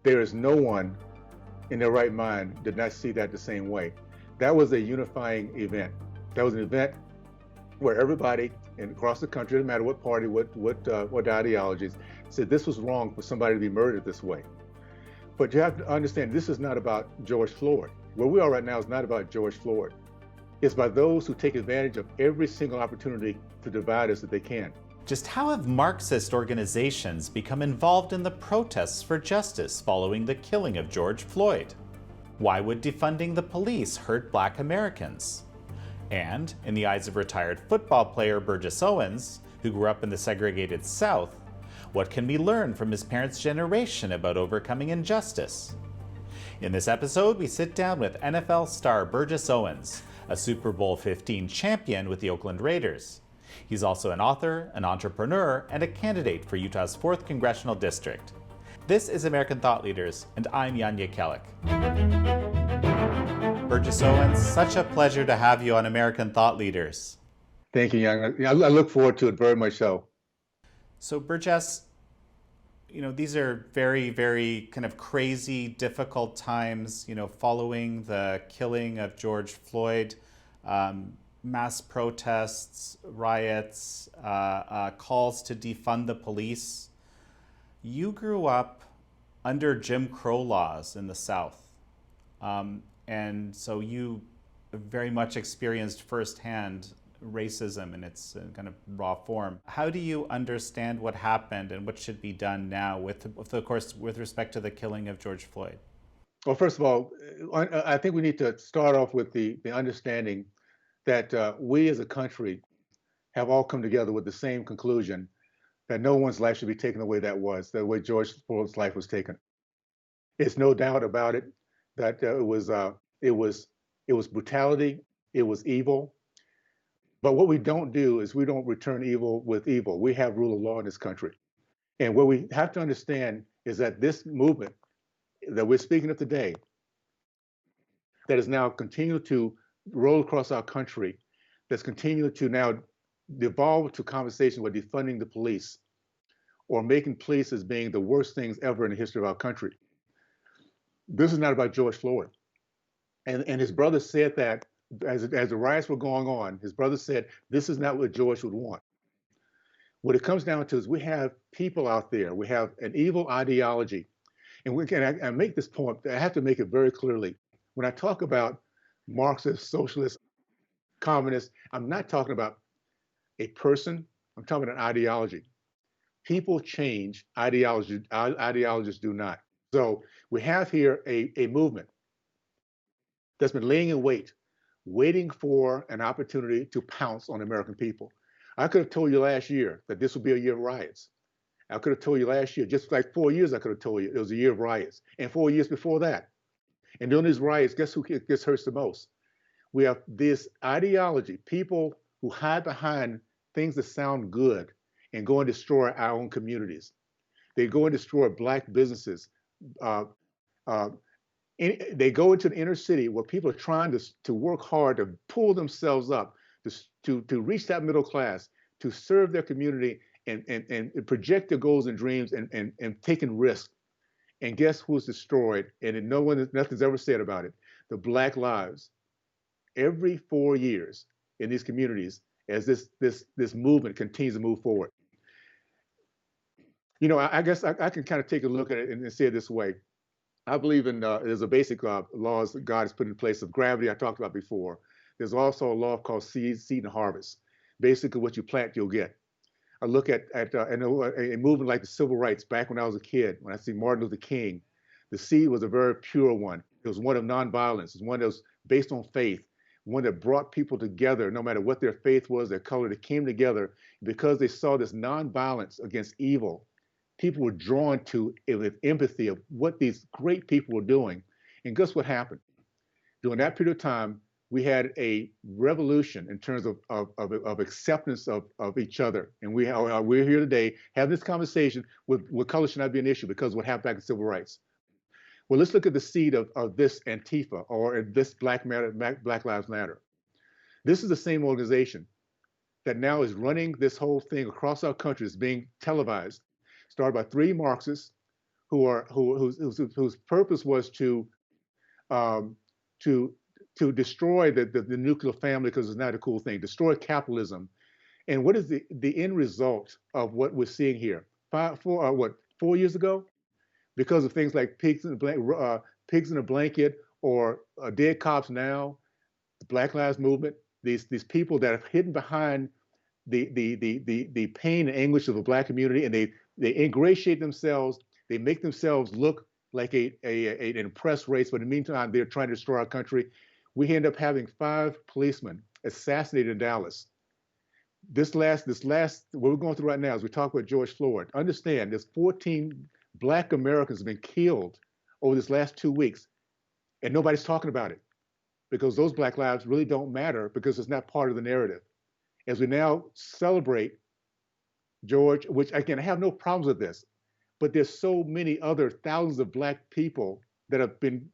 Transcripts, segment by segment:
There is no one in their right mind did not see that the same way. That was a unifying event. That was an event where everybody across the country, no matter what party, what ideologies, said this was wrong for somebody to be murdered this way. But you have to understand, this is not about George Floyd. Where we are right now is not about George Floyd. It's by those who take advantage of every single opportunity to divide us that they can. Just how have Marxist organizations become involved in the protests for justice following the killing of George Floyd? Why would defunding the police hurt Black Americans? And, in the eyes of retired football player Burgess Owens, who grew up in the segregated South, what can we learn from his parents' generation about overcoming injustice? In this episode, we sit down with NFL star Burgess Owens, a Super Bowl 15 champion with the Oakland Raiders. He's also an author, an entrepreneur, and a candidate for Utah's 4th Congressional District. This is American Thought Leaders, and I'm Jan Jekielek. Burgess Owens, such a pleasure to have you on American Thought Leaders. Thank you, Jan. I look forward to it very much so. So Burgess, these are very, very kind of crazy, difficult times, following the killing of George Floyd, mass protests, riots, calls to defund the police. You grew up under Jim Crow laws in the South. And so you very much experienced firsthand racism in its kind of raw form. How do you understand what happened and what should be done now of course, with respect to the killing of George Floyd? Well, first of all, I think we need to start off with the understanding that we as a country have all come together with the same conclusion that no one's life should be taken away the way George Floyd's life was taken. It's no doubt about it that it was brutality, it was evil. But what we don't do is we don't return evil with evil. We have rule of law in this country. And what we have to understand is that this movement that we're speaking of today, that is now continuing to roll across our country, that's continuing to now devolve to conversation with defunding the police or making police as being the worst things ever in the history of our country. This is not about George Floyd. And his brother said that as the riots were going on, his brother said, this is not what George would want. What it comes down to is we have people out there, we have an evil ideology. And I make this point, I have to make it very clearly. When I talk about Marxist, socialist, communist, I'm not talking about a person, I'm talking about an ideology. People change, ideologies do not. So we have here a movement that's been laying in wait, waiting for an opportunity to pounce on the American people. I could have told you last year that this would be a year of riots. I could have told you last year, just like 4 years, I could have told you it was a year of riots, and 4 years before that. And during these riots, guess who gets hurt the most? We have this ideology, people who hide behind things that sound good and go and destroy our own communities. They go and destroy Black businesses. They go into the inner city where people are trying to work hard to pull themselves up, to reach that middle class, to serve their community and project their goals and dreams and taking risks. And guess who's destroyed? And nothing's ever said about it. The Black lives. Every 4 years in these communities, as this movement continues to move forward. I guess I can kind of take a look at it and say it this way. I believe in there's a basic laws that God has put in place of gravity I talked about before. There's also a law called seed and harvest. Basically, what you plant, you'll get. I look at a movement like the civil rights back when I was a kid. When I see Martin Luther King, the seed was a very pure one. It was one of nonviolence. It was one that was based on faith, one that brought people together, no matter what their faith was, their color. They came together because they saw this nonviolence against evil. People were drawn to it with empathy of what these great people were doing. And guess what happened? During that period of time, we had a revolution in terms of acceptance of each other. And we're here today having this conversation with color should not be an issue because of what happened back in civil rights. Well, let's look at the seed of this Antifa or this Black Lives Matter. This is the same organization that now is running this whole thing across our country. It's being televised, started by 3 Marxists whose purpose was um, to destroy the nuclear family because it's not a cool thing, destroy capitalism. And what is the end result of what we're seeing here? 4 years ago, because of things like pigs in a blanket, or dead cops now, the Black Lives Movement, these people that are hidden behind the pain and anguish of the Black community, and they ingratiate themselves, they make themselves look like an oppressed race, but in the meantime, they're trying to destroy our country. We end up having 5 policemen assassinated in Dallas. What we're going through right now, as we talk about George Floyd, understand there's 14 Black Americans have been killed over this last 2 weeks, and nobody's talking about it because those Black lives really don't matter because it's not part of the narrative. As we now celebrate George, which again, I have no problems with this, but there's so many other thousands of Black people that have been,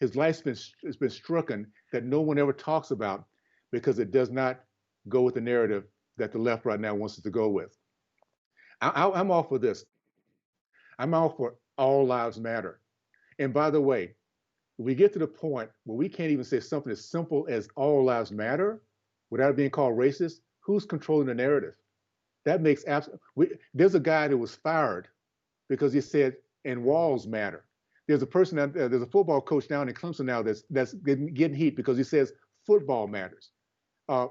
his life's has been stricken, that no one ever talks about because it does not go with the narrative that the left right now wants us to go with. I'm all for this. I'm all for all lives matter. And by the way, we get to the point where we can't even say something as simple as all lives matter without being called racist. Who's controlling the narrative? That makes absolutely. There's a guy that was fired because he said, "And walls matter." There's a person there's a football coach down in Clemson now that's getting heat because he says football matters. Uh,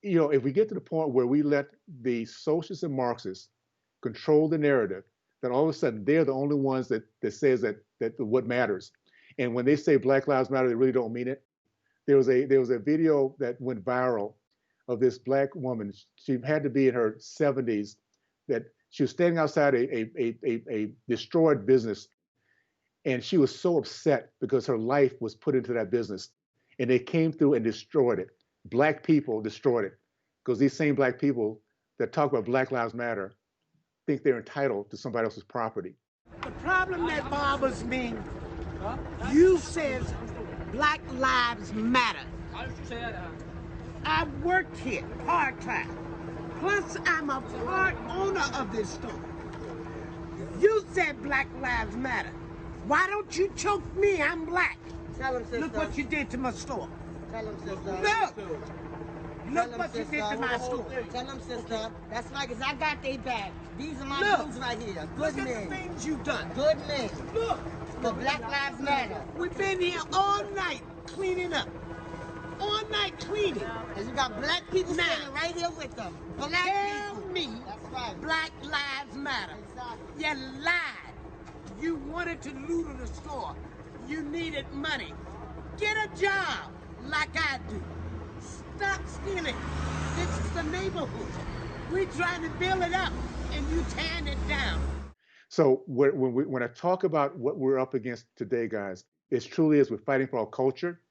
if we get to the point where we let the socialists and Marxists control the narrative, then all of a sudden they're the only ones that says that what matters. And when they say Black Lives Matter, they really don't mean it. There was a video that went viral of this Black woman. She had to be in her 70s. That she was standing outside a destroyed business, and she was so upset because her life was put into that business, and they came through and destroyed it. Black people destroyed it because these same Black people that talk about Black Lives Matter think they're entitled to somebody else's property. The problem that bothers me, you says Black Lives Matter. I work here part-time. Plus, I'm a part owner of this store. You said Black Lives Matter. Why don't you choke me? I'm Black. Tell him, sister. Look what you did to my store. Tell him, sister. Look! Look what you did to my store. Tell him, sister. That's right, because I got they back. These are my Look. dudes right here. Look Good at the men. things you've done. Good men. Look! The Black Lives Matter. We've been here all night cleaning up. All night cleaning. And you got Black people Now. standing right here with them. Black Tell people. me That's right. Black Lives Matter. Exactly. You lied. You wanted to loot in the store. You needed money. Get a job like I do. Stop stealing. This is the neighborhood. We're trying to build it up, and you tearing it down. So when I talk about what we're up against today, guys, it truly is we're fighting for our culture,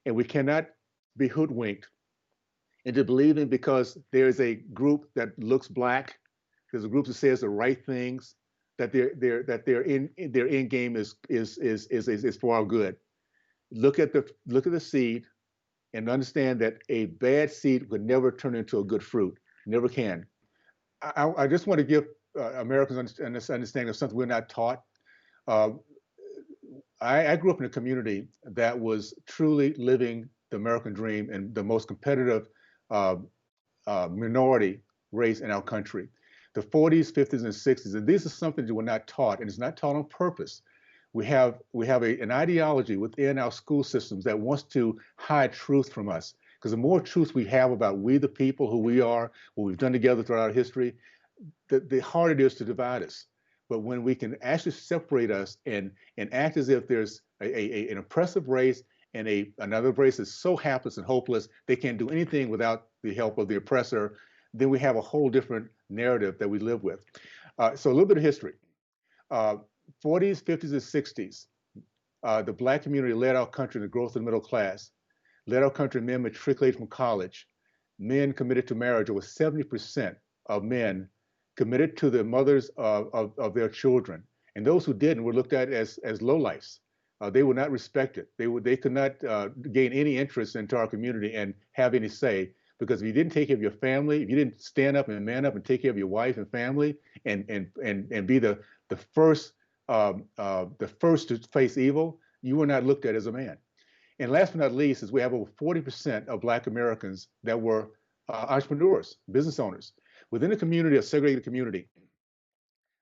and we cannot be hoodwinked into believing because there's a group that looks Black, there's a group that says the right things, that their end game is for our good. Look at the seed and understand that a bad seed would never turn into a good fruit. Never can. I just want to give Americans an understanding of something we're not taught. I grew up in a community that was truly living the American dream and the most competitive minority race in our country. The 40s, 50s, and 60s, and these are something that we're not taught, and it's not taught on purpose. We have an ideology within our school systems that wants to hide truth from us. Because the more truth we have about we the people, who we are, what we've done together throughout our history, the harder it is to divide us. But when we can actually separate us and act as if there's an oppressive race and another race that's so hapless and hopeless, they can't do anything without the help of the oppressor, then we have a whole different narrative that we live with. So a little bit of history. 40s, 50s, and 60s, the Black community led our country in the growth of the middle class, led our country men matriculated from college, men committed to marriage. Over 70% of men committed to the mothers of their children. And those who didn't were looked at as lowlifes. They were not respected. They could not gain any interest into our community and have any say, because if you didn't take care of your family, if you didn't stand up and man up and take care of your wife and family and be the first the first to face evil, you were not looked at as a man. And last but not least is we have over 40% of Black Americans that were entrepreneurs, business owners. Within a community, a segregated community,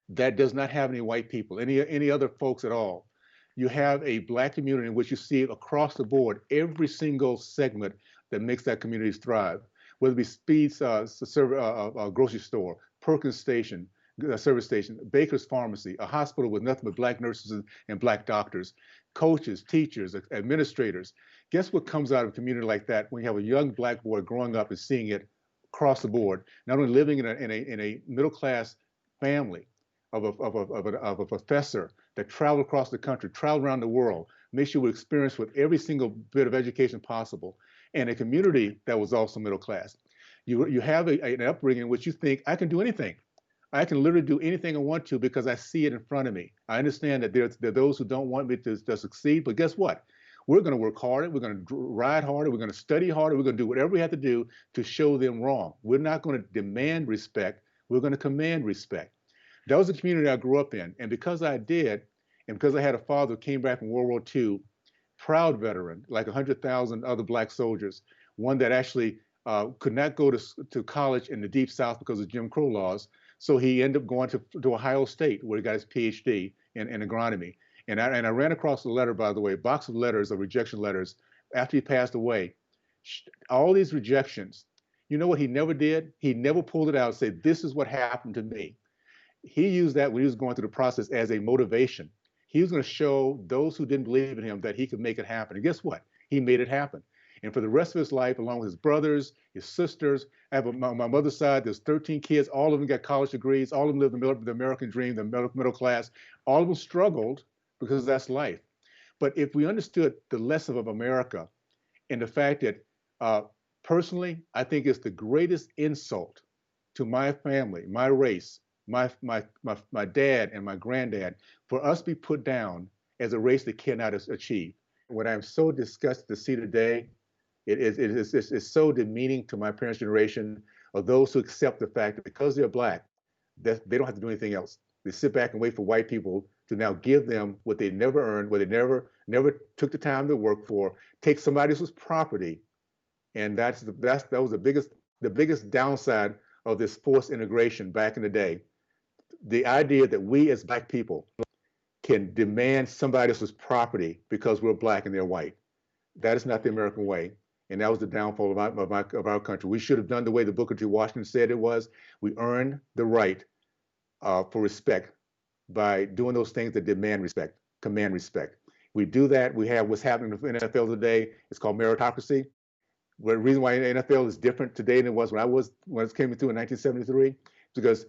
that does not have any white people, any other folks at all. You have a Black community in which you see it across the board, every single segment that makes that community thrive, whether it be Speed's grocery store, Perkins Station, service station, Baker's Pharmacy, a hospital with nothing but Black nurses and Black doctors, coaches, teachers, administrators. Guess what comes out of a community like that when you have a young Black boy growing up and seeing it across the board, not only living in a middle class family of a professor that traveled across the country, traveled around the world, made sure we experience with every single bit of education possible, and a community that was also middle class. You have an upbringing in which you think, I can do anything. I can literally do anything I want to because I see it in front of me. I understand that there are those who don't want me to succeed, but guess what? We're going to work harder. We're going to ride harder. We're going to study harder. We're going to do whatever we have to do to show them wrong. We're not going to demand respect. We're going to command respect. That was the community I grew up in. And because I did, and because I had a father who came back from World War II, proud veteran, like 100,000 other Black soldiers, one that actually could not go to college in the Deep South because of Jim Crow laws. So he ended up going to Ohio State, where he got his PhD in agronomy. And I ran across a letter, by the way, a box of letters, of rejection letters, after he passed away. All these rejections, you know what he never did? He never pulled it out and said, this is what happened to me. He used that when he was going through the process as a motivation. He was going to show those who didn't believe in him that he could make it happen. And guess what? He made it happen. And for the rest of his life, along with his brothers, his sisters, I have my mother's side, there's 13 kids. All of them got college degrees. All of them lived the American dream, the middle class. All of them struggled because that's life. But if we understood the lesson of America and the fact that personally, I think it's the greatest insult to my family, my race, my dad and my granddad, for us to be put down as a race that cannot achieve. What I'm so disgusted to see today, it's so demeaning to my parents' generation of those who accept the fact that because they're Black, that they don't have to do anything else. They sit back and wait for white people to now give them what they never earned, what they never took the time to work for, take somebody else's property, and that was the biggest downside of this forced integration back in the day. The idea that we as Black people can demand somebody else's property because we're Black and they're white. That is not the American way. And that was the downfall of our country. We should have done the way the Booker T. Washington said it was. We earn the right for respect by doing those things that demand respect, command respect. We do that. We have what's happening in the NFL today. It's called meritocracy. The reason why the NFL is different today than it was when it came through in 1973 is because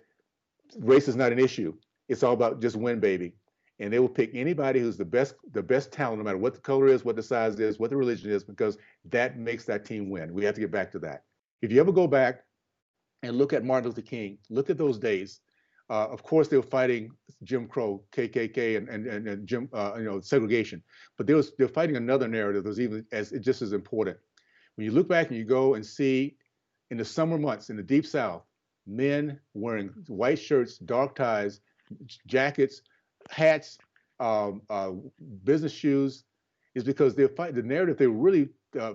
race is not an issue. It's all about just win, baby. And they will pick anybody who's the best talent, no matter what the color is, what the size is, what the religion is, because that makes that team win. We have to get back to that. If you ever go back and look at Martin Luther King, look at those days. Of course, they were fighting Jim Crow, KKK, and Jim, segregation. But they're fighting another narrative that was just as important. When you look back and you go and see in the summer months in the Deep South, men wearing white shirts, dark ties, jackets, hats, business shoes, is because they're fighting. The narrative they were really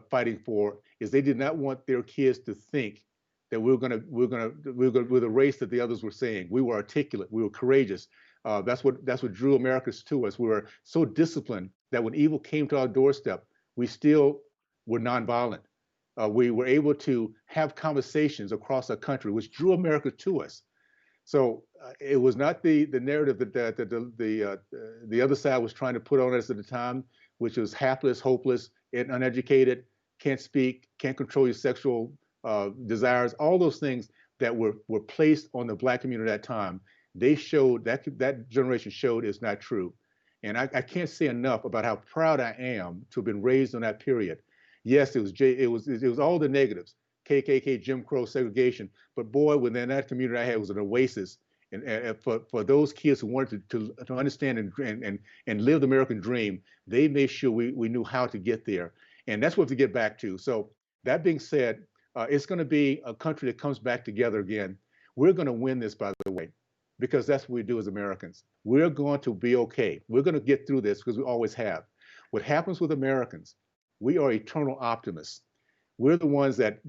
fighting for is they did not want their kids to think that we're the race that the others were saying. We were articulate, we were courageous. That's what drew Americans to us. We were so disciplined that when evil came to our doorstep, we still were nonviolent. We were able to have conversations across our country, which drew America to us. So it was not the narrative that the other side was trying to put on us at the time, which was hapless, hopeless, and uneducated, can't speak, can't control your sexual desires, all those things that were placed on the Black community at that time. They showed that generation showed it's not true. And I can't say enough about how proud I am to have been raised on that period. Yes, it was all the negatives, KKK, Jim Crow, segregation. But boy, within that community I had was an oasis. And for those kids who wanted to understand and live the American dream, they made sure we knew how to get there. And that's what we get back to. So that being said, it's going to be a country that comes back together again. We're going to win this, by the way. because that's what we do as Americans. We're going to be okay. We're going to get through this because we always have. What happens with Americans, we are eternal optimists. We're the ones that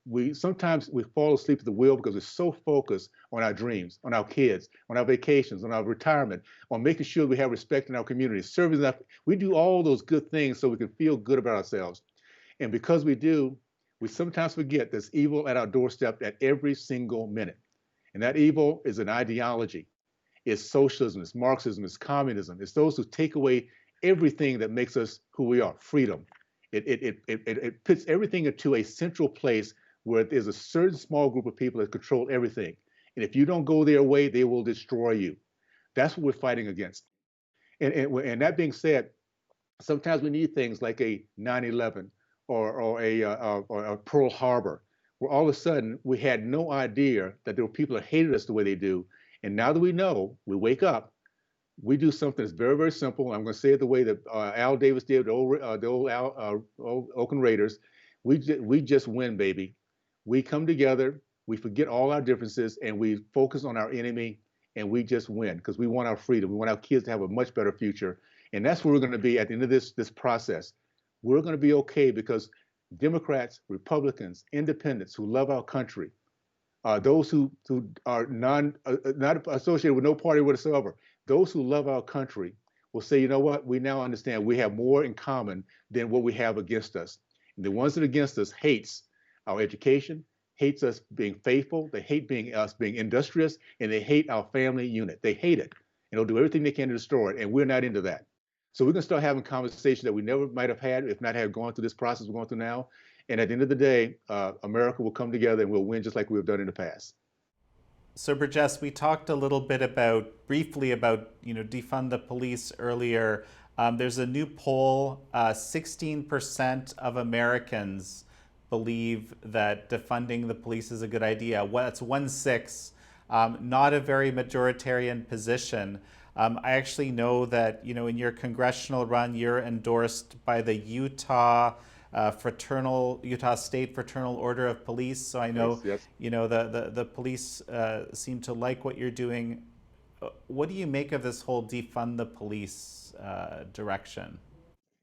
we sometimes we fall asleep at the wheel because we're so focused on our dreams, on our kids, on our vacations, on our retirement, on making sure we have respect in our community, serving enough. We do all those good things so we can feel good about ourselves. And because we do, we sometimes forget there's evil at our doorstep at every single minute. And that evil is an ideology. It's socialism, it's Marxism, it's communism. It's those who take away everything that makes us who we are, freedom. It puts everything into a central place where there's a certain small group of people that control everything. And if you don't go their way, they will destroy you. That's what we're fighting against. And that being said, sometimes we need things like a 9/11 or a Pearl Harbor, where all of a sudden we had no idea that there were people that hated us the way they do. And now that we know, we wake up, we do something that's very, very simple. I'm going to say it the way that Al Davis did, the old Oakland Raiders. We just win, baby. We come together, we forget all our differences, and we focus on our enemy, and we just win because we want our freedom. We want our kids to have a much better future. And that's where we're going to be at the end of this process. We're going to be okay because Democrats, Republicans, independents who love our country, those who are not associated with no party whatsoever, those who love our country will say, you know what, we now understand we have more in common than what we have against us. And the ones that are against us hates our education, hates us being faithful, they hate us being industrious, and they hate our family unit. They hate it, and they'll do everything they can to destroy it, and we're not into that. So we're going to start having conversations that we never might have had if not have gone through this process we're going through now. And at the end of the day, America will come together and we'll win just like we've done in the past. So, Burgess, we talked a little bit briefly about, defund the police earlier. There's a new poll, 16% of Americans believe that defunding the police is a good idea. Well, that's 1/6, not a very majoritarian position. I actually know that, in your congressional run, you're endorsed by the Utah State Fraternal Order of Police. So I know, yes. The police seem to like what you're doing. What do you make of this whole defund the police direction?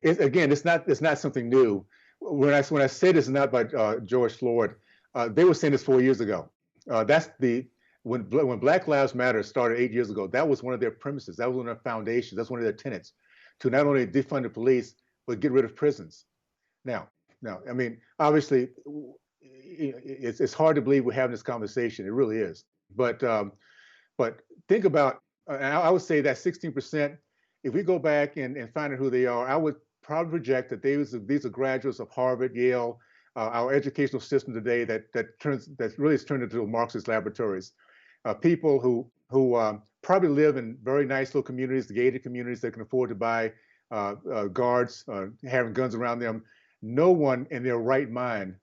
It's not something new. When I say this is not by George Floyd, they were saying this 4 years ago. When Black Lives Matter started 8 years ago, that was one of their premises. That was one of their foundations. That's one of their tenets, to not only defund the police but get rid of prisons. Now, I mean, obviously, it's hard to believe we're having this conversation. It really is. But think about, I would say that 16%. If we go back and find out who they are, I would probably project that these are graduates of Harvard, Yale, our educational system today that really has turned into Marxist laboratories. People who probably live in very nice little communities, gated communities that can afford to buy guards, having guns around them. No one in their right mind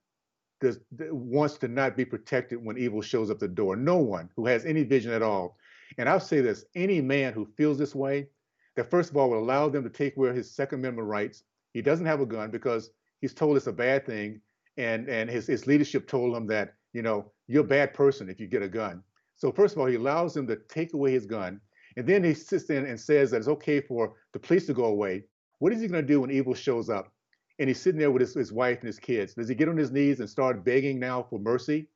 wants to not be protected when evil shows up the door. No one who has any vision at all. And I'll say this, any man who feels this way, that first of all will allow them to take away his Second Amendment rights. He doesn't have a gun because he's told it's a bad thing. And his leadership told him that, you're a bad person if you get a gun. So first of all, he allows them to take away his gun. And then he sits in and says that it's okay for the police to go away. What is he going to do when evil shows up? And he's sitting there with his wife and his kids. Does he get on his knees and start begging now for mercy?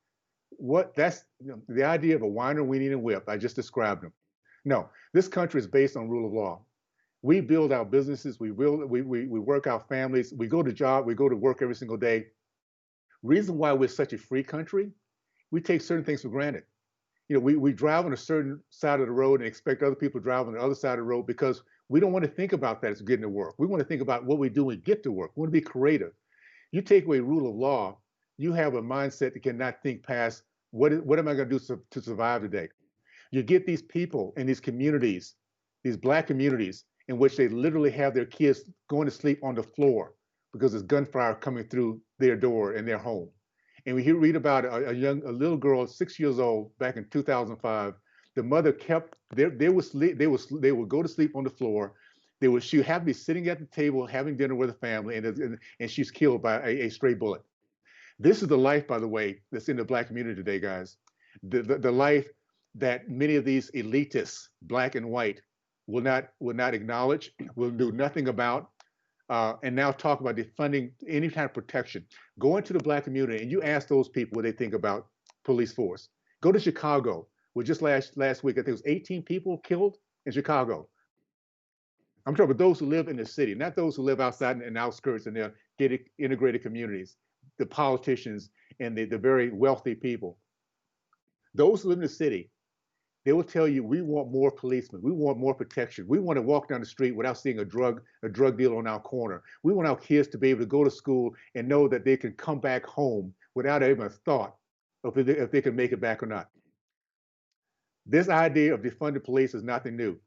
That's the idea of a whiner, weenie, and whip. I just described him. No, this country is based on rule of law. We build our businesses. We work our families. We go to work every single day. Reason why we're such a free country, we take certain things for granted. We drive on a certain side of the road and expect other people to drive on the other side of the road because we don't want to think about that as getting to work. We want to think about what we do when we get to work. We want to be creative. You take away rule of law, you have a mindset that cannot think past what am I going to do to survive today? You get these people in these communities, these Black communities, in which they literally have their kids going to sleep on the floor because there's gunfire coming through their door in their home. And we read about a little girl, 6 years old, back in 2005. The mother they would go to sleep on the floor. She would have to be sitting at the table having dinner with the family, and she's killed by a stray bullet. This is the life, by the way, that's in the Black community today, guys. The life that many of these elitists, black and white, will not acknowledge, will do nothing about, and now talk about defunding any kind of protection. Go into the black community and you ask those people what they think about police force. Go to Chicago, where just last week I think it was 18 people killed in Chicago. I'm talking about those who live in the city, not those who live outside in the outskirts and their gated, integrated communities, the politicians and the very wealthy people. Those who live in the city, they will tell you, we want more policemen. We want more protection. We want to walk down the street without seeing a drug dealer on our corner. We want our kids to be able to go to school and know that they can come back home without even a thought of if they can make it back or not. This idea of defunding police is nothing new.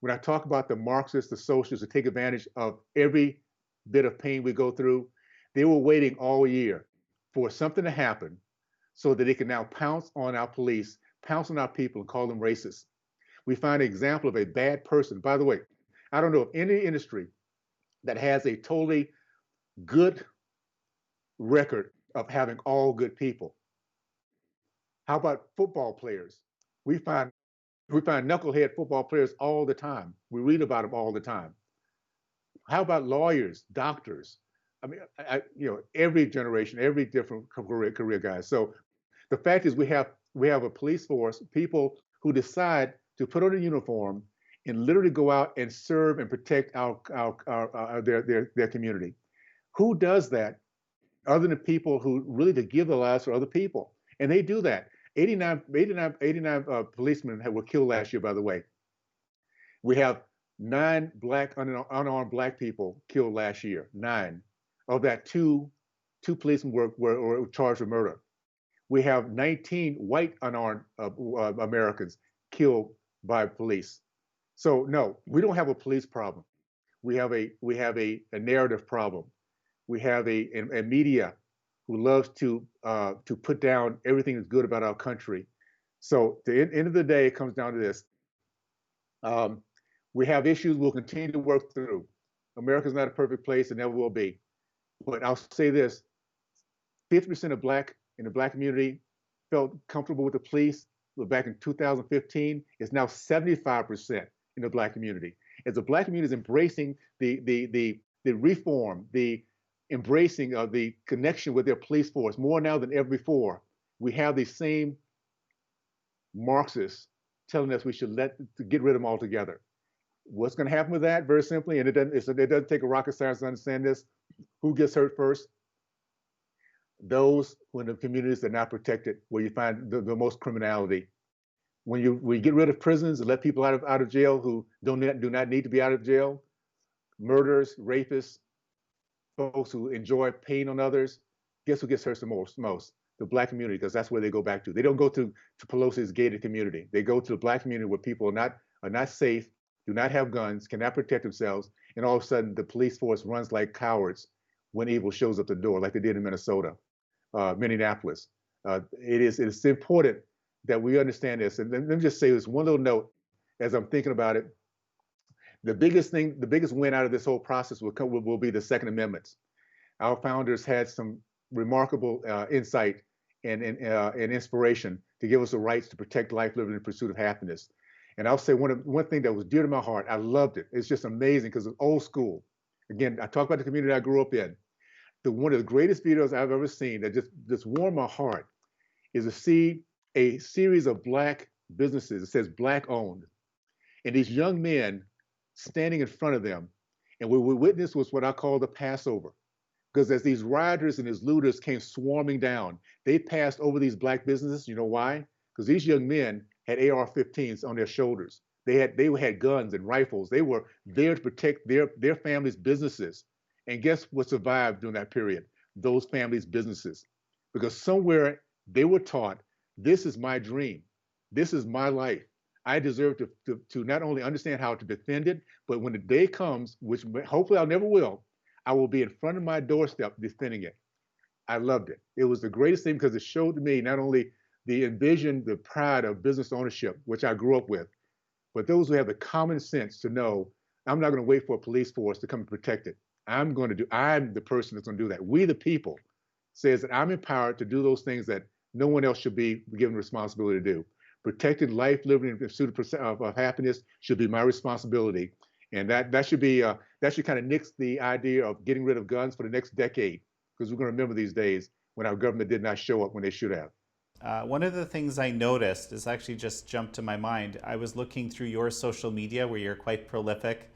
When I talk about the Marxists, the socialists who take advantage of every bit of pain we go through, they were waiting all year for something to happen so that they can now pounce on our police, pounce on our people, and call them racist. We find an example of a bad person. By the way, I don't know of any industry that has a totally good record of having all good people. How about football players? We find knucklehead football players all the time. We read about them all the time. How about lawyers, doctors? I mean, every generation, every different career guys. So the fact is, we have a police force, people who decide to put on a uniform and literally go out and serve and protect their community. Who does that other than people who really to give their lives for other people? And they do that. 89 policemen were killed last year, by the way. We have 9 unarmed black people killed last year. 9. Of that, two policemen were charged with murder. We have 19 white unarmed Americans killed by police. So no, we don't have a police problem. We have a narrative problem. We have a media who loves to put down everything that's good about our country. So at the end of the day, it comes down to this. We have issues we'll continue to work through. America's not a perfect place and never will be. But I'll say this, 50% of in the black community felt comfortable with the police. But back in 2015, it's now 75% in the black community. As the black community is embracing the reform, the embracing of the connection with their police force more now than ever before, we have these same Marxists telling us we should get rid of them altogether. What's going to happen with that? Very simply, and it doesn't take a rocket science to understand this. Who gets hurt first? Those who in the communities that are not protected, where you find the most criminality. When we get rid of prisons and let people out of jail who do not need to be out of jail, murderers, rapists, folks who enjoy pain on others, guess who gets hurt the most? The black community, because that's where they go back to. They don't go to Pelosi's gated community. They go to the black community where people are not safe, do not have guns, cannot protect themselves, and all of a sudden the police force runs like cowards when evil shows up the door, like they did in Minnesota, Minneapolis. It is important that we understand this. And let me just say this one little note as I'm thinking about it. The biggest win out of this whole process will be the Second Amendments. Our founders had some remarkable insight and inspiration to give us the rights to protect life, liberty, and pursuit of happiness. And I'll say one thing that was dear to my heart. I loved it. It's just amazing because it's old school. Again, I talk about the community I grew up in. One of the greatest videos I've ever seen that just warmed my heart is to see a series of black businesses. It says black owned, and these young men standing in front of them. And what we witnessed was what I call the Passover. Because as these rioters and these looters came swarming down, they passed over these black businesses. You know why? Because these young men had AR-15s on their shoulders. They had guns and rifles. They were there to protect their families' businesses. And guess what survived during that period? Those families' businesses. Because somewhere they were taught, this is my dream. This is my life. I deserve to not only understand how to defend it, but when the day comes, which hopefully I never will, I will be in front of my doorstep defending it. I loved it. It was the greatest thing because it showed to me not only the pride of business ownership, which I grew up with, but those who have the common sense to know, I'm not going to wait for a police force to come and protect it. I'm the person that's going to do that. We, the people, says that I'm empowered to do those things that no one else should be given responsibility to do. Protected life, liberty, and pursuit of happiness should be my responsibility. And that should be that should kind of nix the idea of getting rid of guns for the next decade, because we're going to remember these days when our government did not show up when they should have. One of the things I noticed is actually just jumped to my mind. I was looking through your social media where you're quite prolific,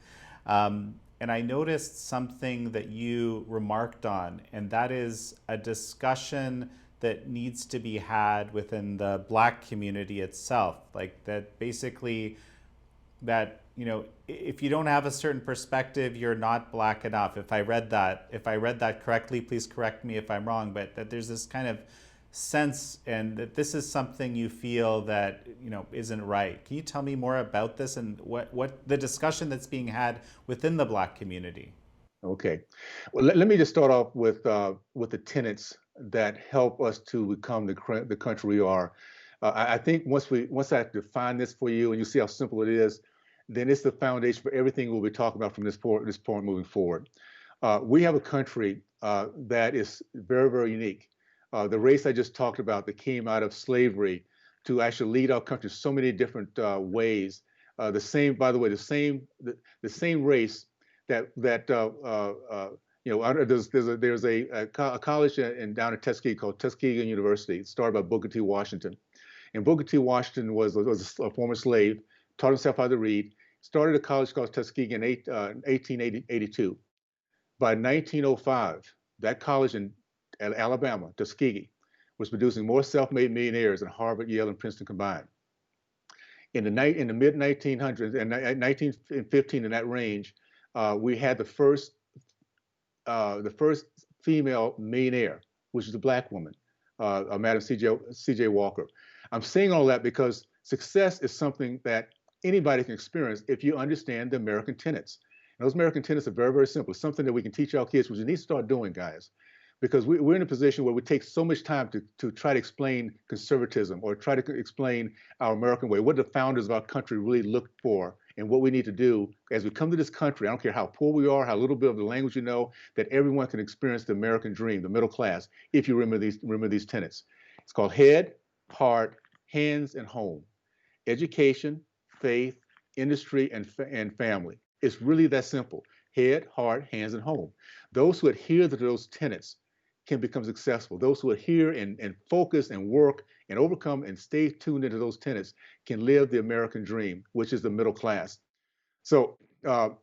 and I noticed something that you remarked on, and that is a discussion that needs to be had within the Black community itself. Like that basically, that if you don't have a certain perspective, you're not Black enough. If I read that correctly, please correct me if I'm wrong, but that there's this kind of sense, and that this is something you feel that isn't right. Can you tell me more about this and what the discussion that's being had within the Black community? Okay, well, let me just start off with the tenets that help us to become the country we are. I think once I define this for you and you see how simple it is, then it's the foundation for everything we'll be talking about from this point moving forward. We have a country that is very, very unique. The race I just talked about that came out of slavery to actually lead our country so many different ways. The same, by the way, the same race that there's a college down in Tuskegee called Tuskegee University. It's started by Booker T. Washington, and Booker T. Washington was a former slave, taught himself how to read, started a college called Tuskegee in 1882. By 1905, that college in Alabama, Tuskegee, was producing more self-made millionaires than Harvard, Yale, and Princeton combined. In the mid 1900s and 1915, in that range, we had the first female millionaire, which is a Black woman, Madam C.J. Walker. I'm saying all that because success is something that anybody can experience if you understand the American tenets. And those American tenets are very, very simple. It's something that we can teach our kids, which we need to start doing, guys, because we're in a position where we take so much time to try to explain conservatism or try to explain our American way, what the founders of our country really looked for, and what we need to do as we come to this country. I don't care how poor we are, how little bit of the language you know, that everyone can experience the American dream, the middle class, if you remember these tenets. It's called head, heart, hands, and home. Education, faith, industry, and family. It's really that simple. Head, heart, hands, and home. Those who adhere to those tenets can become successful. Those who adhere and focus and work and overcome and stay tuned into those tenets can live the American dream, which is the middle class. So, and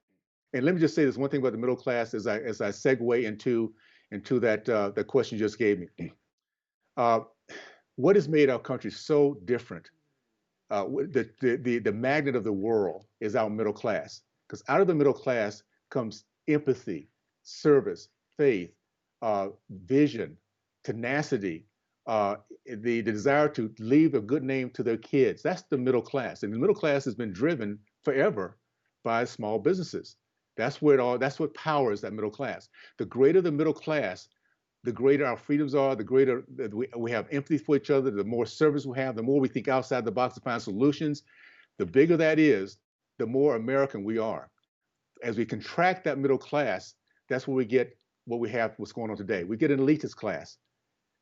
let me just say this one thing about the middle class as I segue into that question you just gave me. What has made our country so different? The magnet of the world is our middle class, because out of the middle class comes empathy, service, faith, vision, tenacity, the desire to leave a good name to their kids. That's the middle class, and the middle class has been driven forever by small businesses. That's what powers that middle class. The greater the middle class, the greater our freedoms are, the greater we have empathy for each other, the more service we have, the more we think outside the box to find solutions. The bigger that is, the more American we are. As we contract that middle class, that's where we get what's going on today. We get an elitist class.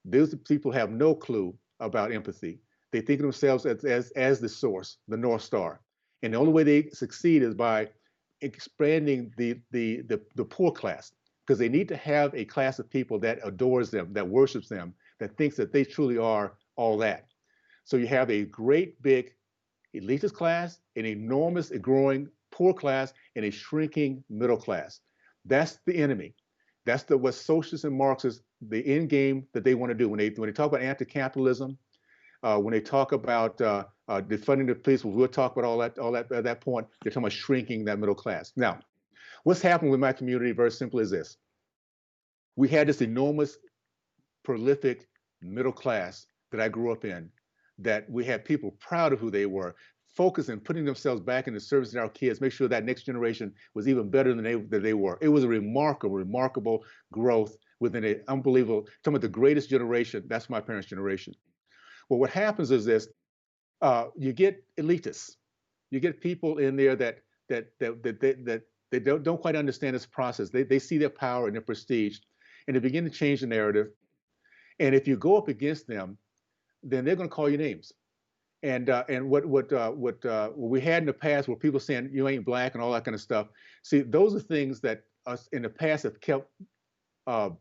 Those people have no clue about empathy. They think of themselves as the source, the North Star. And the only way they succeed is by expanding the poor class, because they need to have a class of people that adores them, that worships them, that thinks that they truly are all that. So you have a great big elitist class, an enormous growing poor class, and a shrinking middle class. That's the enemy. That's what socialists and Marxists, the end game that they want to do. When they talk about anti-capitalism, when they talk about defunding the police, we'll talk about all that at that point. They're talking about shrinking that middle class. Now, what's happened with my community, very simply, is this. We had this enormous, prolific middle class that I grew up in, that we had people proud of who they were, focusing, putting themselves back in the service of our kids, make sure that next generation was even better than they were. It was a remarkable growth within an unbelievable, some of the greatest generation. That's my parents' generation. Well, what happens is this: you get elitists, you get people in there that they don't quite understand this process. They see their power and their prestige, and they begin to change the narrative. And if you go up against them, then they're going to call you names. And what we had in the past, where people saying you ain't black and all that kind of stuff. See, those are things that us in the past have kept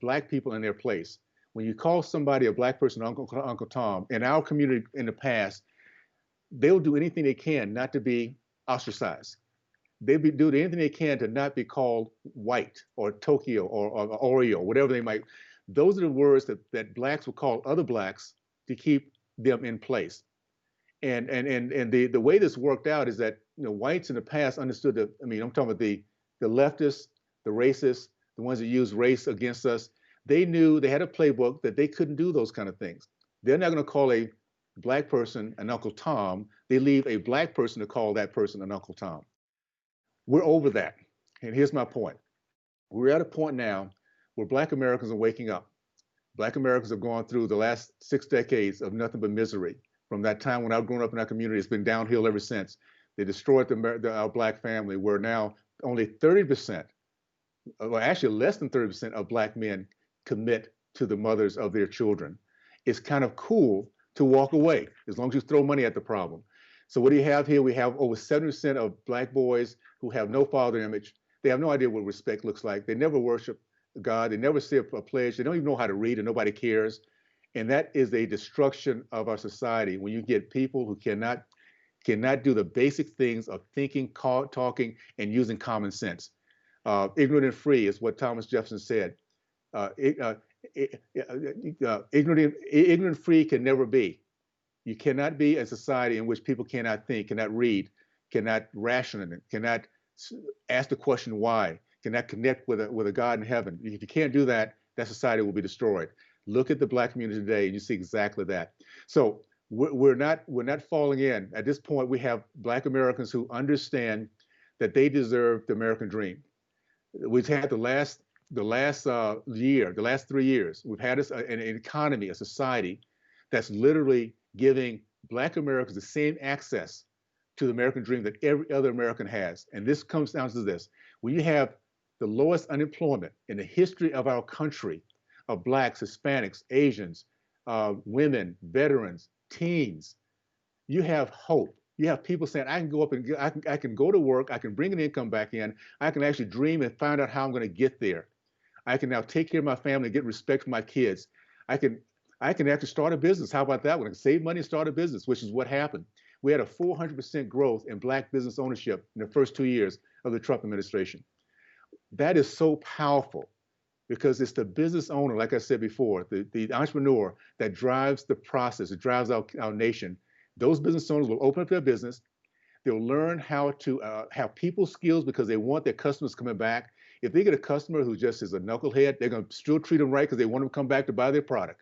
black people in their place. When you call somebody a black person Uncle Tom, in our community in the past, they'll do anything they can not to be ostracized. They'll do anything they can to not be called white or Tokyo or Oreo, whatever they might. Those are the words that blacks will call other blacks to keep them in place. And the way this worked out is that whites in the past understood the. I mean, I'm talking about the leftists, the racists, the ones that use race against us. They knew they had a playbook that they couldn't do those kind of things. They're not going to call a black person an Uncle Tom. They leave a black person to call that person an Uncle Tom. We're over that. And here's my point. We're at a point now where black Americans are waking up. Black Americans have gone through the last 6 decades of nothing but misery. From that time when I've grown up in our community, it's been downhill ever since. They destroyed our black family, where now only 30%, well, actually less than 30% of black men commit to the mothers of their children. It's kind of cool to walk away as long as you throw money at the problem. So what do you have here? We have over 70% of black boys who have no father image. They have no idea what respect looks like. They never worship God. They never say a pledge. They don't even know how to read, and nobody cares. And that is a destruction of our society when you get people who cannot do the basic things of thinking, talking, and using common sense. Ignorant and free is what Thomas Jefferson said. Ignorant and free can never be. You cannot be a society in which people cannot think, cannot read, cannot ration, cannot ask the question why, cannot connect with a God in heaven. If you can't do that, that society will be destroyed. Look at the black community today, and you see exactly that. So we're not falling in. At this point, we have black Americans who understand that they deserve the American dream. We've had the last 3 years, we've had an economy, a society that's literally giving black Americans the same access to the American dream that every other American has. And this comes down to this. When you have the lowest unemployment in the history of our country, of blacks, Hispanics, Asians, women, veterans, teens, you have hope. You have people saying, I can go up and I can go to work, I can bring an income back in, I can actually dream and find out how I'm going to get there. I can now take care of my family, get respect for my kids. I can actually start a business. How about that one? I can save money and start a business, which is what happened. We had a 400% growth in black business ownership in the first 2 years of the Trump administration. That is so powerful because it's the business owner, like I said before, the entrepreneur that drives the process, it drives our nation. Those business owners will open up their business. They'll learn how to have people skills because they want their customers coming back. If they get a customer who just is a knucklehead, they're going to still treat them right because they want them to come back to buy their product.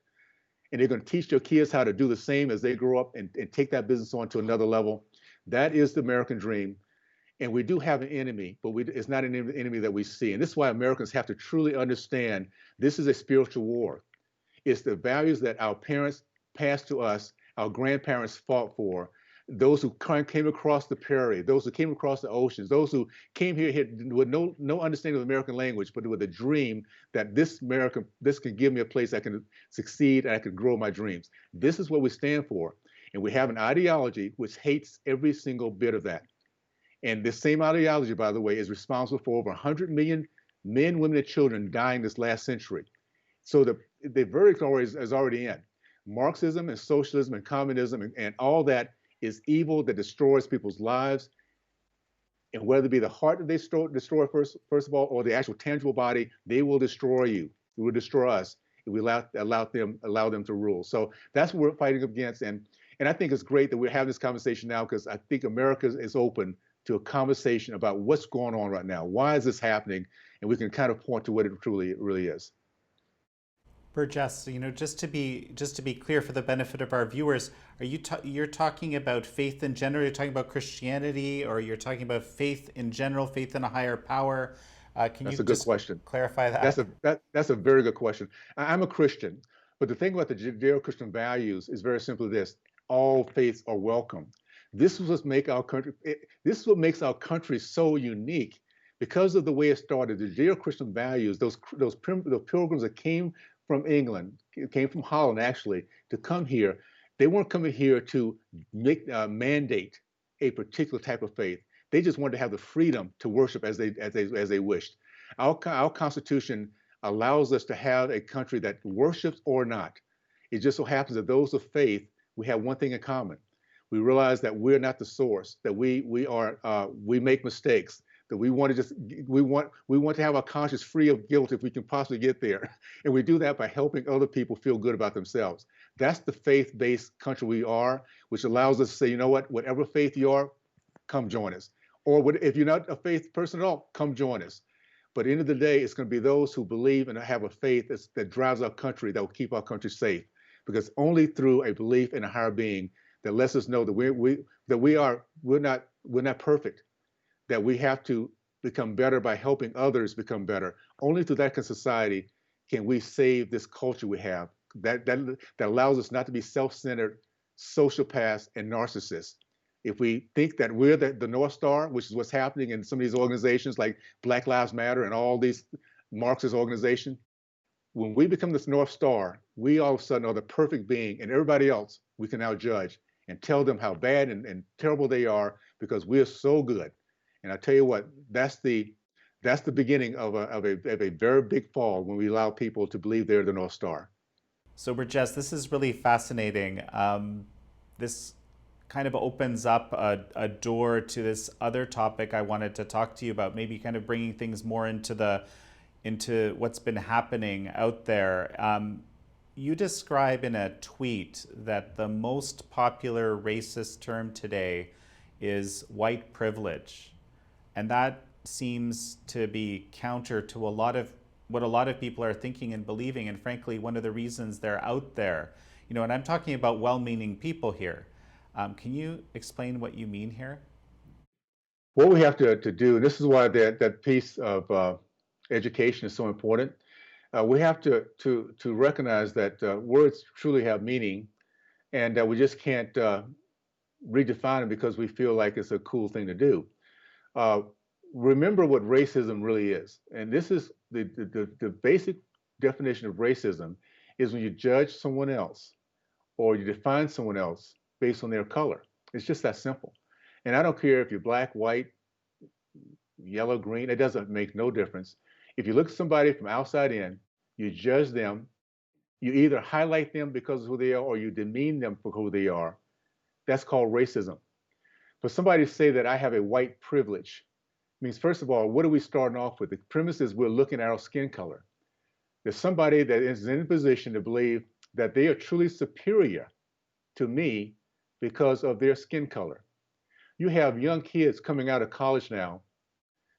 And they're going to teach their kids how to do the same as they grow up and take that business on to another level. That is the American dream. And we do have an enemy, but it's not an enemy that we see. And this is why Americans have to truly understand this is a spiritual war. It's the values that our parents passed to us, our grandparents fought for, those who came across the prairie, those who came across the oceans, those who came here with no understanding of the American language, but with a dream that this can give me a place I can succeed and I can grow my dreams. This is what we stand for. And we have an ideology which hates every single bit of that. And this same ideology, by the way, is responsible for over 100 million men, women, and children dying this last century. So the verdict is already in. Marxism and socialism and communism and all that is evil that destroys people's lives. And whether it be the heart that they destroy first of all, or the actual tangible body, they will destroy you. They will destroy us if we allow them to rule. So that's what we're fighting against. And I think it's great that we're having this conversation now because I think America is open to a conversation about what's going on right now. Why is this happening? And we can kind of point to what it truly really is. Burgess, just to be clear for the benefit of our viewers, you're talking about faith in general? You're talking about Christianity, or you're talking about faith in general, faith in a higher power? That's a good question. Clarify that? That's a very good question. I'm a Christian, but the thing about the Judeo-Christian values is very simply this: all faiths are welcome. This is what makes our country so unique because of the way it started. The Judeo-Christian values, those pilgrims that came from England, came from Holland actually, to come here. They weren't coming here to mandate a particular type of faith. They just wanted to have the freedom to worship as they wished. Our Constitution allows us to have a country that worships or not. It just so happens that those of faith, we have one thing in common. We realize that we're not the source, that we make mistakes, that we want to have our conscience free of guilt if we can possibly get there. And we do that by helping other people feel good about themselves. That's the faith-based country we are, which allows us to say, you know what, whatever faith you are, come join us. Or if you're not a faith person at all, come join us. But at the end of the day, it's going to be those who believe and have a faith that drives our country, that will keep our country safe. Because only through a belief in a higher being that lets us know that we're not perfect, that we have to become better by helping others become better. Only through that kind of society can we save this culture we have that allows us not to be self-centered, sociopaths, and narcissists. If we think that we're the North Star, which is what's happening in some of these organizations like Black Lives Matter and all these Marxist organizations, when we become this North Star, we all of a sudden are the perfect being, and everybody else we can now judge and tell them how bad and terrible they are because we're so good. And I tell you what, that's the beginning of a very big fall when we allow people to believe they're the North Star. So, Burgess, this is really fascinating. This kind of opens up a door to this other topic I wanted to talk to you about, maybe kind of bringing things more into what's been happening out there. You describe in a tweet that the most popular racist term today is white privilege. And that seems to be counter to what a lot of people are thinking and believing, and frankly, one of the reasons they're out there. And I'm talking about well-meaning people here. Can you explain what you mean here? What we have to do, and this is why that piece of education is so important. We have to recognize that words truly have meaning, and that we just can't redefine it because we feel like it's a cool thing to do. Remember what racism really is, and this is the basic definition of racism is when you judge someone else or you define someone else based on their color. It's just that simple. And I don't care if you're black, white, yellow, green, it doesn't make no difference. If you look at somebody from outside in, you judge them, you either highlight them because of who they are or you demean them for who they are. That's called racism. For somebody to say that I have a white privilege means, first of all, what are we starting off with? The premise is we're looking at our skin color. There's somebody that is in a position to believe that they are truly superior to me because of their skin color. You have young kids coming out of college now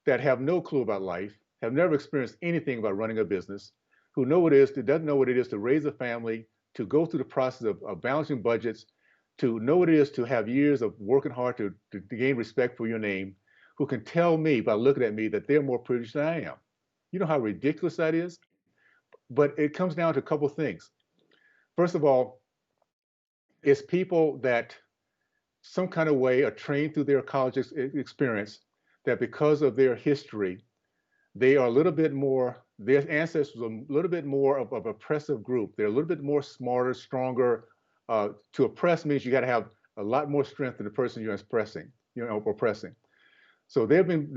that have no clue about life, have never experienced anything about running a business, who doesn't know what it is to raise a family, to go through the process of balancing budgets, to know what it is to have years of working hard to gain respect for your name, who can tell me by looking at me that they're more privileged than I am. You know how ridiculous that is? But it comes down to a couple of things. First of all, it's people that some kind of way are trained through their college experience that because of their history, they are a little bit more, their ancestors are a little bit more of an oppressive group. They're a little bit more smarter, stronger. To oppress means you got to have a lot more strength than the person you're oppressing. So they've been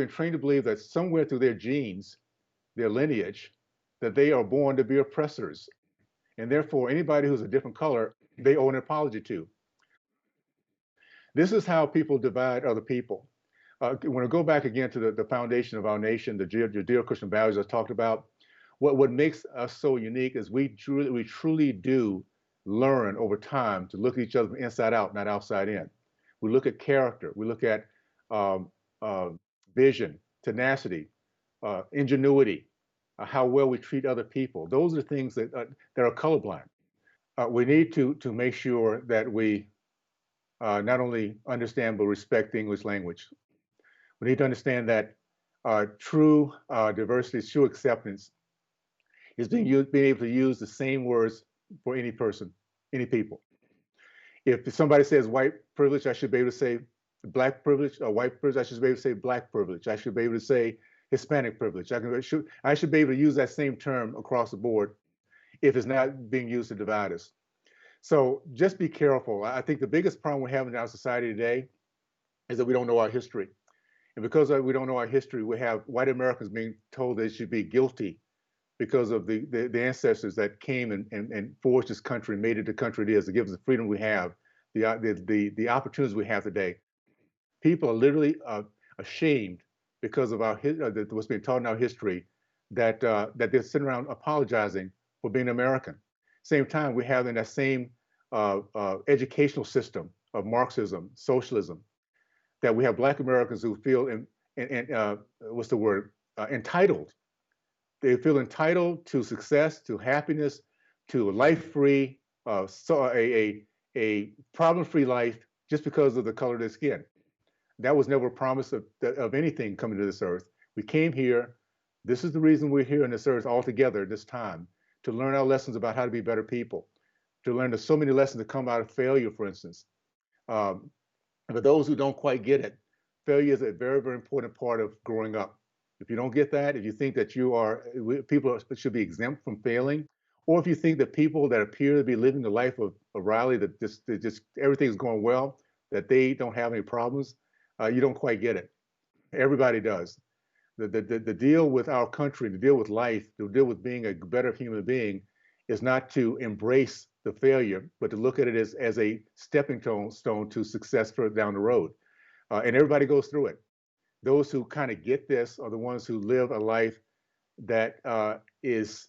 trained to believe that somewhere through their genes, their lineage, that they are born to be oppressors. And therefore, anybody who's a different color, they owe an apology to. This is how people divide other people. When I go back again to the foundation of our nation, the Judeo-Christian values I talked about, what makes us so unique is we truly do learn over time to look at each other from inside out, not outside in. We look at character, we look at vision, tenacity, ingenuity, how well we treat other people. Those are things that are colorblind. We need to make sure that we not only understand but respect the English language. We need to understand that true diversity, true acceptance is being able to use the same words for any person, any people. If somebody says white privilege, I should be able to say black privilege, or white privilege, I should be able to say black privilege. I should be able to say Hispanic privilege. I should be able to use that same term across the board if it's not being used to divide us. So just be careful. I think the biggest problem we have in our society today is that we don't know our history. And because we don't know our history, we have white Americans being told they should be guilty because of the ancestors that came and forged this country, made it the country it is, to give us the freedom we have, the opportunities we have today. People are literally ashamed because of what's being taught in our history, that they're sitting around apologizing for being American. Same time, we have in that same educational system of Marxism, socialism, that we have Black Americans who feel what's the word, entitled. They feel entitled to success, to happiness, to a life-free, a problem-free life just because of the color of their skin. That was never a promise of anything coming to this earth. We came here. This is the reason we're here on this earth all together this time, to learn our lessons about how to be better people, to learn there's so many lessons that come out of failure, for instance. For those who don't quite get it, failure is a very, very important part of growing up. If you don't get that, if you think that people should be exempt from failing, or if you think that people that appear to be living the life of Riley, that just everything's going well, that they don't have any problems, you don't quite get it. Everybody does. The deal with our country, the deal with life, the deal with being a better human being is not to embrace the failure, but to look at it as a stepping stone to success further down the road. And everybody goes through it. Those who kind of get this are the ones who live a life that is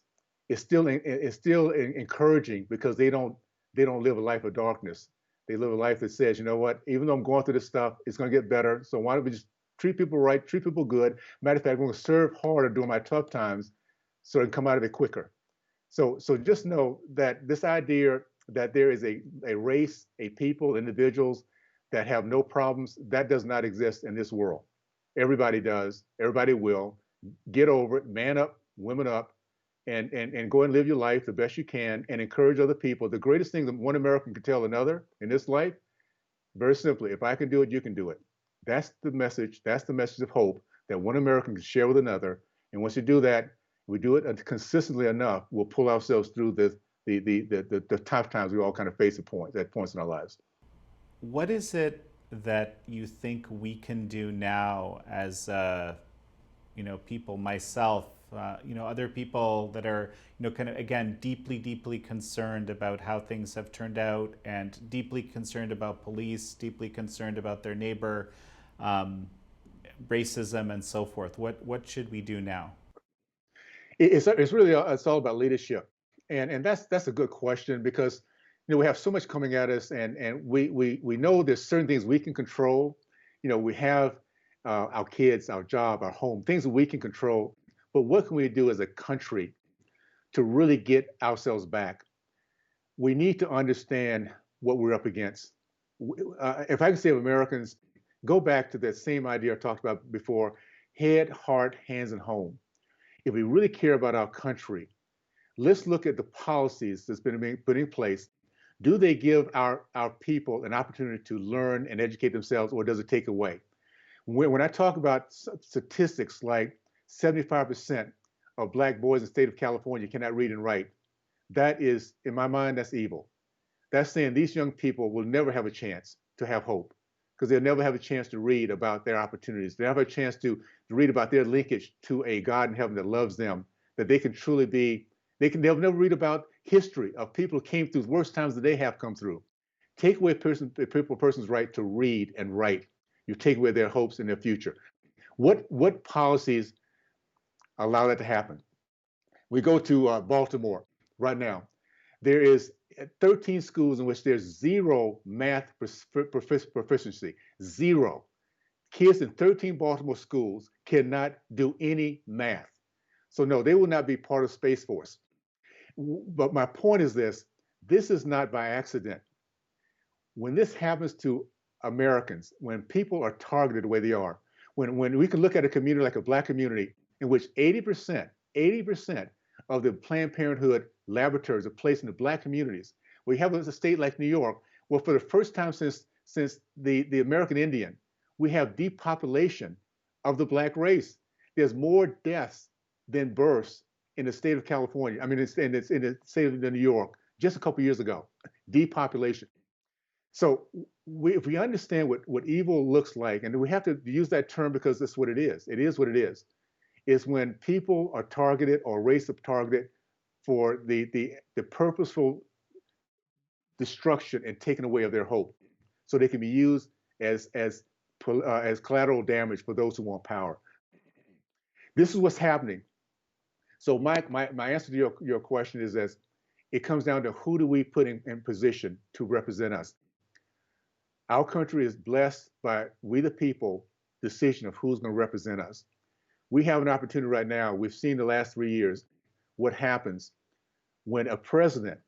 still encouraging, because they don't live a life of darkness. They live a life that says, you know what, even though I'm going through this stuff, it's going to get better. So why don't we just treat people right, treat people good? Matter of fact, we're going to serve harder during my tough times so I can come out of it quicker. So just know that this idea that there is a race, a people, individuals that have no problems, that does not exist in this world. Everybody does. Everybody will. Get over it. Man up, women up, and go and live your life the best you can, and encourage other people. The greatest thing that one American can tell another in this life, very simply, if I can do it, you can do it. That's the message. That's the message of hope that one American can share with another. And once you do that, we do it consistently enough, we'll pull ourselves through the tough times we all kind of face at points in our lives. What is it that you think we can do now as people, myself, other people that are kind of, again, deeply concerned about how things have turned out, and deeply concerned about police, deeply concerned about their neighbor, racism and so forth? What should we do now? It's all about leadership, and that's a good question, because we have so much coming at us, and we know there's certain things we can control. We have our kids, our job, our home, things that we can control. But what can we do as a country to really get ourselves back? We need to understand what we're up against. If I can say of Americans, go back to that same idea I talked about before: head, heart, hands, and home. If we really care about our country, let's look at the policies that's been put in place. Do they give our people an opportunity to learn and educate themselves, or does it take away? When I talk about statistics like 75% of Black boys in the state of California cannot read and write, that is, in my mind, that's evil. That's saying these young people will never have a chance to have hope, because they'll never have a chance to read about their opportunities. They'll have a chance to read about their linkage to a God in heaven that loves them, that they can truly be. They'll never read about history of people who came through the worst times that they have come through. Take away a person's right to read and write. You take away their hopes and their future. What policies allow that to happen? We go to Baltimore right now. There is 13 schools in which there's zero math proficiency. Zero. Kids in 13 Baltimore schools cannot do any math. So no, they will not be part of Space Force. But my point is this is not by accident. When this happens to Americans, when people are targeted the way they are, when we can look at a community like a Black community in which 80% of the Planned Parenthood laboratories are placed in the Black communities. We have a state like New York, where for the first time since the American Indian, we have depopulation of the Black race. There's more deaths than births in the state of California. I mean, it's in the state of New York just a couple years ago. depopulation. So if we understand what evil looks like, and we have to use that term because that's what it is. It is what it is when people are targeted or race are targeted for the purposeful destruction and taking away of their hope, so they can be used as collateral damage for those who want power. This is what's happening. So my answer to your question is this: it comes down to who do we put in position to represent us. Our country is blessed by we the people decision of who's going to represent us. We have an opportunity right now. We've seen the last 3 years what happens when a president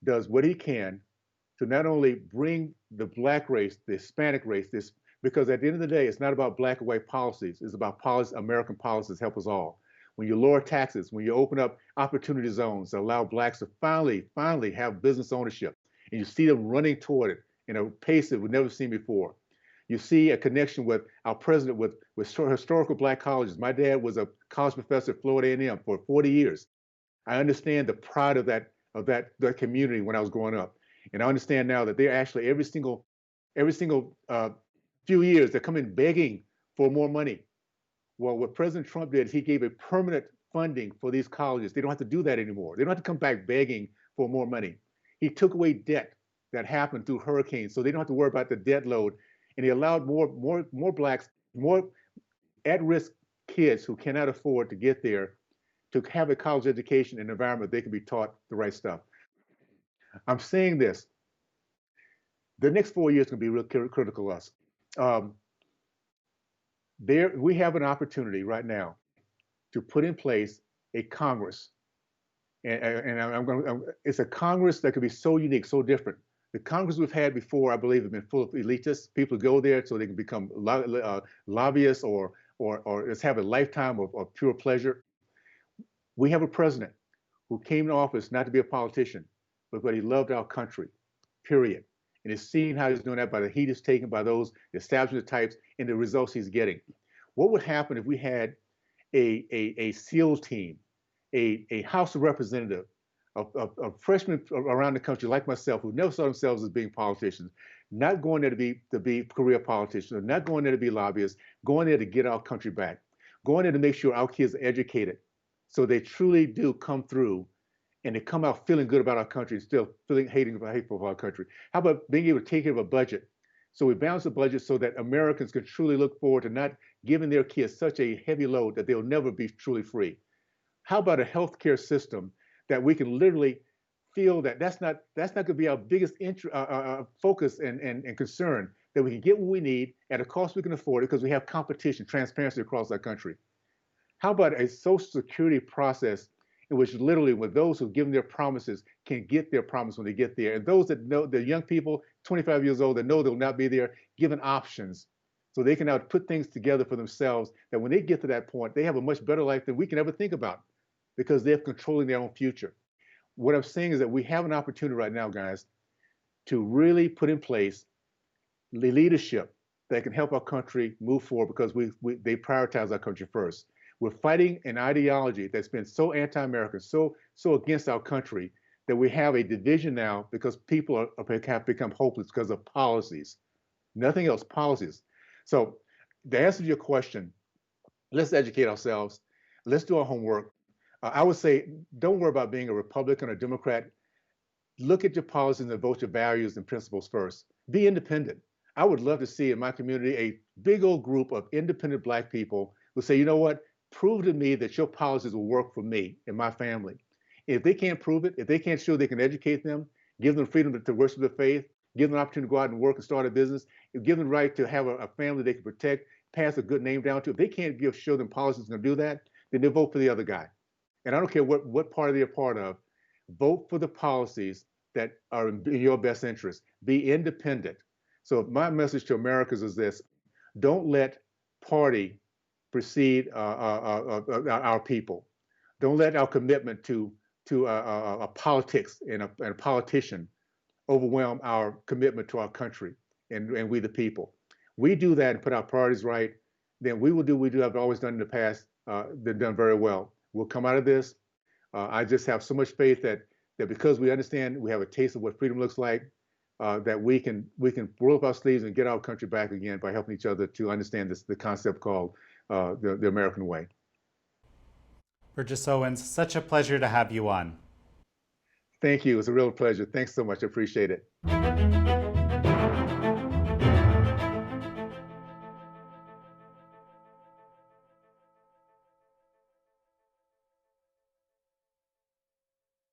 does what he can to not only bring the black race, the Hispanic race, this, because at the end of the day, it's not about black or white policies. It's about policy, American policies help us all. When you lower taxes, when you open up opportunity zones that allow blacks to finally have business ownership, and you see them running toward it in a pace that we've never seen before. You see a connection with our president with historical black colleges. My dad was a college professor at Florida A&M for 40 years. I understand the pride of that community when I was growing up, and I understand now that they're actually every single few years they're coming begging for more money. Well, what President Trump did is he gave a permanent funding for these colleges. They don't have to do that anymore. They don't have to come back begging for more money. He took away debt that happened through hurricanes, so they don't have to worry about the debt load. And he allowed more blacks, more at-risk kids who cannot afford to get there, to have a college education in an environment they can be taught the right stuff. I'm saying this: the next 4 years can be real critical to us. We have an opportunity right now to put in place a Congress, and it's a Congress that could be so unique, so different. The Congress we've had before, I believe, have been full of elitists. People go there so they can become lobbyists or just have a lifetime of pure pleasure. We have a president who came to office not to be a politician, but he loved our country, period. And is seeing how he's doing that by the heat he's taken by those establishment types and the results he's getting. What would happen if we had a SEAL team, a House of Representatives, of freshmen around the country like myself who never saw themselves as being politicians, not going there to be career politicians, not going there to be lobbyists, going there to get our country back, going there to make sure our kids are educated so they truly do come through and they come out feeling good about our country, still feeling hateful of our country. How about being able to take care of a budget? So we balance the budget so that Americans can truly look forward to not giving their kids such a heavy load that they'll never be truly free. How about a healthcare system that we can literally feel that that's not going to be our biggest focus and concern, that we can get what we need at a cost we can afford it because we have competition, transparency across our country. How about a Social Security process in which literally with those who've given their promises can get their promise when they get there, and those that know, the young people, 25 years old, that know they'll not be there, given options so they can now put things together for themselves, that when they get to that point, they have a much better life than we can ever think about because they're controlling their own future. What I'm saying is that we have an opportunity right now, guys, to really put in place the leadership that can help our country move forward because they prioritize our country first. We're fighting an ideology that's been so anti-American, so against our country, that we have a division now because people have become hopeless because of policies. Nothing else, policies. So the answer to your question, let's educate ourselves. Let's do our homework. I would say, don't worry about being a Republican or Democrat. Look at your policies and vote your values and principles first. Be independent. I would love to see in my community a big old group of independent Black people who say, you know what, prove to me that your policies will work for me and my family. If they can't prove it, if they can't show they can educate them, give them freedom to worship their faith, give them an opportunity to go out and work and start a business, give them the right to have a family they can protect, pass a good name down to. If they can't show them policies going to do that, then they vote for the other guy. And I don't care what party they're part of, vote for the policies that are in your best interest. Be independent. So my message to Americans is this: don't let party precede our people. Don't let our commitment to politics and a politician overwhelm our commitment to our country and we the people. We do that and put our priorities right, then we will do what we have always done in the past, done very well. We'll come out of this. I just have so much faith that that because we understand, we have a taste of what freedom looks like, that we can roll up our sleeves and get our country back again by helping each other to understand the concept called the American way. Burgess Owens, such a pleasure to have you on. Thank you. It's a real pleasure. Thanks so much. I appreciate it.